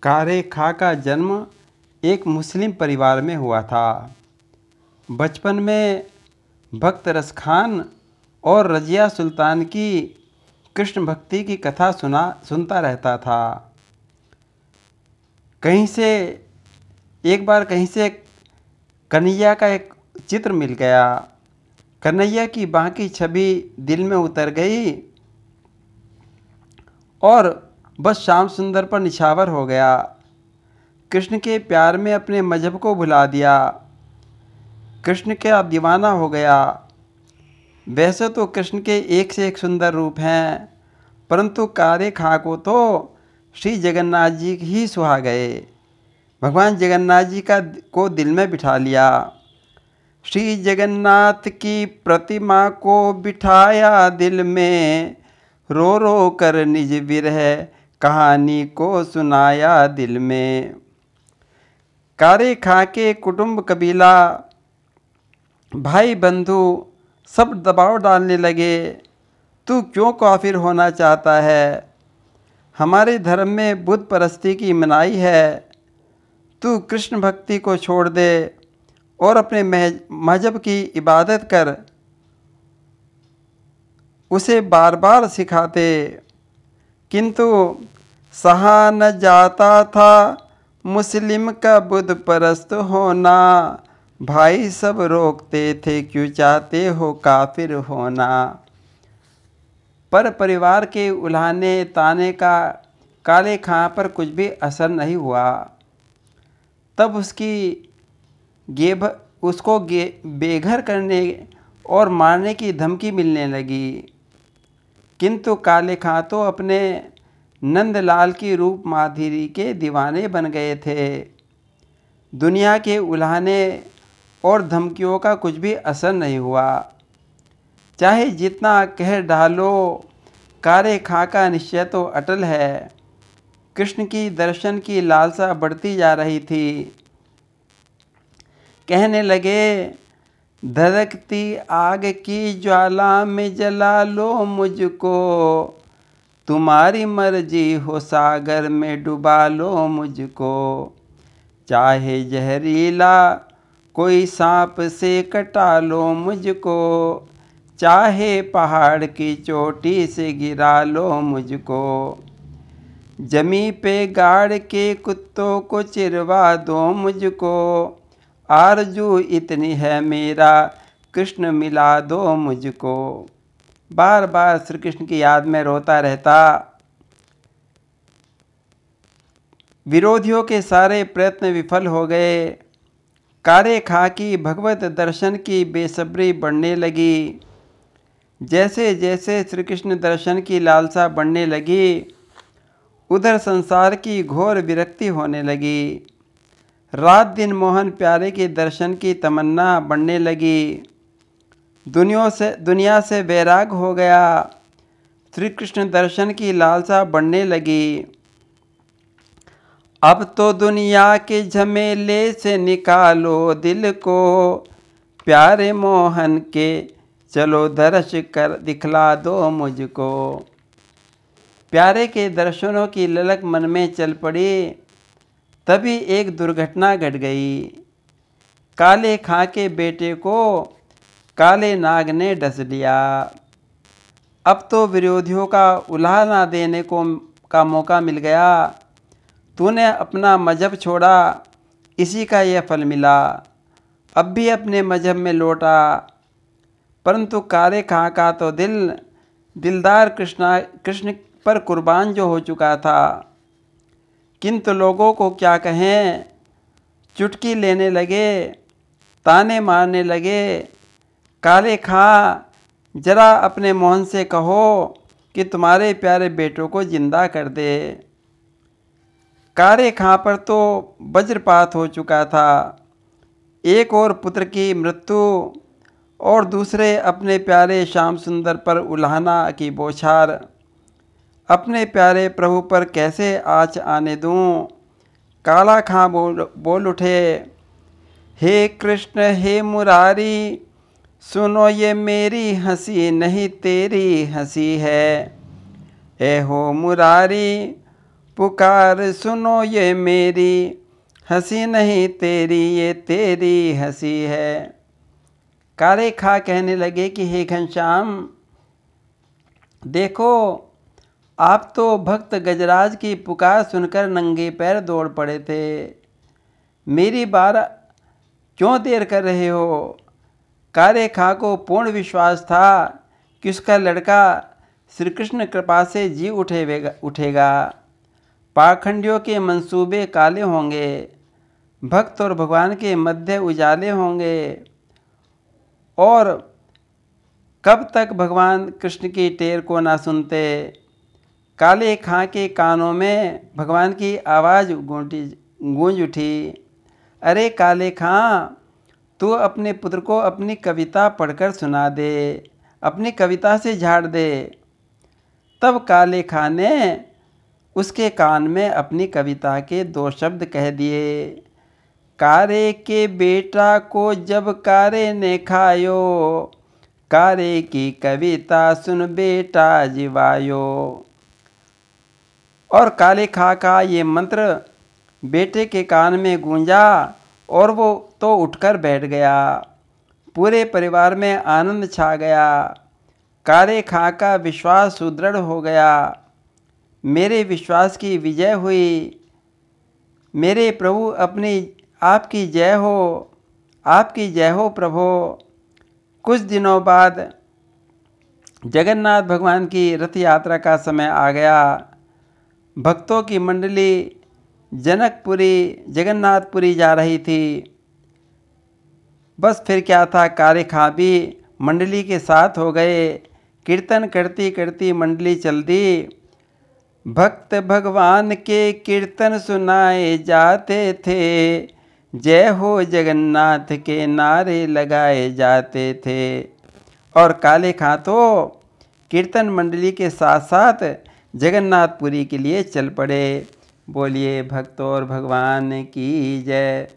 कारे खां का जन्म एक मुस्लिम परिवार में हुआ था। बचपन में भक्त रस खान और रजिया सुल्तान की कृष्ण भक्ति की कथा सुनता रहता था। एक बार कहीं से कन्हैया का एक चित्र मिल गया। कन्हैया की बाकी छवि दिल में उतर गई और बस श्याम सुंदर पर निछावर हो गया। कृष्ण के प्यार में अपने मजहब को भुला दिया। कृष्ण का दीवाना हो गया। वैसे तो कृष्ण के एक से एक सुंदर रूप हैं, परंतु कारे खां को तो श्री जगन्नाथ जी ही सुहा गए। भगवान जगन्नाथ जी को दिल में बिठा लिया। श्री जगन्नाथ की प्रतिमा को बिठाया दिल में, रो रो कर निज विरह कहानी को सुनाया दिल में। कारे खां के कुटुंब कबीला भाई बंधु सब दबाव डालने लगे। तू क्यों काफिर होना चाहता है? हमारे धर्म में बुत परस्ती की मनाही है। तू कृष्ण भक्ति को छोड़ दे और अपने मजहब की इबादत कर। उसे बार बार सिखाते, किंतु सहा न जाता था मुस्लिम का बुत परस्त होना। भाई सब रोकते थे, क्यों चाहते हो काफिर होना। पर परिवार के उल्हाने ताने का काले खां पर कुछ भी असर नहीं हुआ। तब उसको बेघर करने और मारने की धमकी मिलने लगी। किंतु काले खां तो अपने नंदलाल की रूप माधुरी के दीवाने बन गए थे। दुनिया के उल्हाने और धमकियों का कुछ भी असर नहीं हुआ। चाहे जितना कह डालो, कारे खां का निश्चय तो अटल है। कृष्ण की दर्शन की लालसा बढ़ती जा रही थी। कहने लगे, धधकती आग की ज्वाला में जला लो मुझको, तुम्हारी मर्जी हो सागर में डुबा लो मुझको। चाहे जहरीला कोई सांप से कटा लो मुझको, चाहे पहाड़ की चोटी से गिरा लो मुझको। जमी पे गाड़ के कुत्तों को चिरवा दो मुझको, आरजू इतनी है मेरा कृष्ण मिला दो मुझको। बार बार श्री कृष्ण की याद में रोता रहता। विरोधियों के सारे प्रयत्न विफल हो गए। कारे खां की भगवत दर्शन की बेसब्री बढ़ने लगी। जैसे जैसे श्री कृष्ण दर्शन की लालसा बढ़ने लगी, उधर संसार की घोर विरक्ति होने लगी। रात दिन मोहन प्यारे के दर्शन की तमन्ना बढ़ने लगी। दुनिया से वैराग हो गया। श्री कृष्ण दर्शन की लालसा बढ़ने लगी। अब तो दुनिया के झमेले से निकालो दिल को, प्यारे मोहन के चलो दर्श कर दिखला दो मुझको। प्यारे के दर्शनों की ललक मन में चल पड़ी। तभी एक दुर्घटना घट गई। काले खां के बेटे को काले नाग ने डस लिया। अब तो विरोधियों का उल्हाना देने का मौका मिल गया। तूने अपना मजहब छोड़ा, इसी का यह फल मिला। अब भी अपने मजहब में लौटा। परंतु काले खां का तो दिलदार कृष्ण पर कुर्बान जो हो चुका था। किंतु लोगों को क्या कहें, चुटकी लेने लगे, ताने मारने लगे। काले खां, जरा अपने मोहन से कहो कि तुम्हारे प्यारे बेटों को जिंदा कर दे। कारे खां पर तो वज्रपात हो चुका था। एक और पुत्र की मृत्यु और दूसरे अपने प्यारे श्याम सुंदर पर उल्हाना की बौछार। अपने प्यारे प्रभु पर कैसे आँच आने दूं? काला खां बोल उठे, हे कृष्ण हे मुरारी, सुनो ये मेरी हंसी नहीं तेरी हंसी है। ए हो मुरारी, पुकार सुनो ये मेरी, हंसी नहीं तेरी ये तेरी हंसी है। काले खा कहने लगे कि हे घनश्याम, देखो आप तो भक्त गजराज की पुकार सुनकर नंगे पैर दौड़ पड़े थे, मेरी बार क्यों देर कर रहे हो। काले खां को पूर्ण विश्वास था कि उसका लड़का श्री कृष्ण कृपा से जी उठेगा। पाखंडियों के मंसूबे काले होंगे, भक्त और भगवान के मध्य उजाले होंगे, और कब तक भगवान कृष्ण की टेर को ना सुनते। काले खां के कानों में भगवान की आवाज़ गूंज उठी, अरे काले खां, तू अपने पुत्र को अपनी कविता पढ़कर सुना दे, अपनी कविता से झाड़ दे। तब काले खां ने उसके कान में अपनी कविता के 2 शब्द कह दिए। कारे के बेटा को जब कारे ने खायो, कारे की कविता सुन बेटा जिवायो। और काले खां का ये मंत्र बेटे के कान में गूंजा और वो तो उठकर बैठ गया। पूरे परिवार में आनंद छा गया। काले खां का विश्वास सुदृढ़ हो गया। मेरे विश्वास की विजय हुई। मेरे प्रभु अपनी आपकी जय हो, आपकी जय हो प्रभु। कुछ दिनों बाद जगन्नाथ भगवान की रथ यात्रा का समय आ गया। भक्तों की मंडली जनकपुरी जगन्नाथपुरी जा रही थी। बस फिर क्या था, काले खां भी मंडली के साथ हो गए। कीर्तन करती करती मंडली चल दी। भक्त भगवान के कीर्तन सुनाए जाते थे, जय हो जगन्नाथ के नारे लगाए जाते थे। और काले खां तो कीर्तन मंडली के साथ साथ जगन्नाथपुरी के लिए चल पड़े। बोलिए भक्त और भगवान की जय।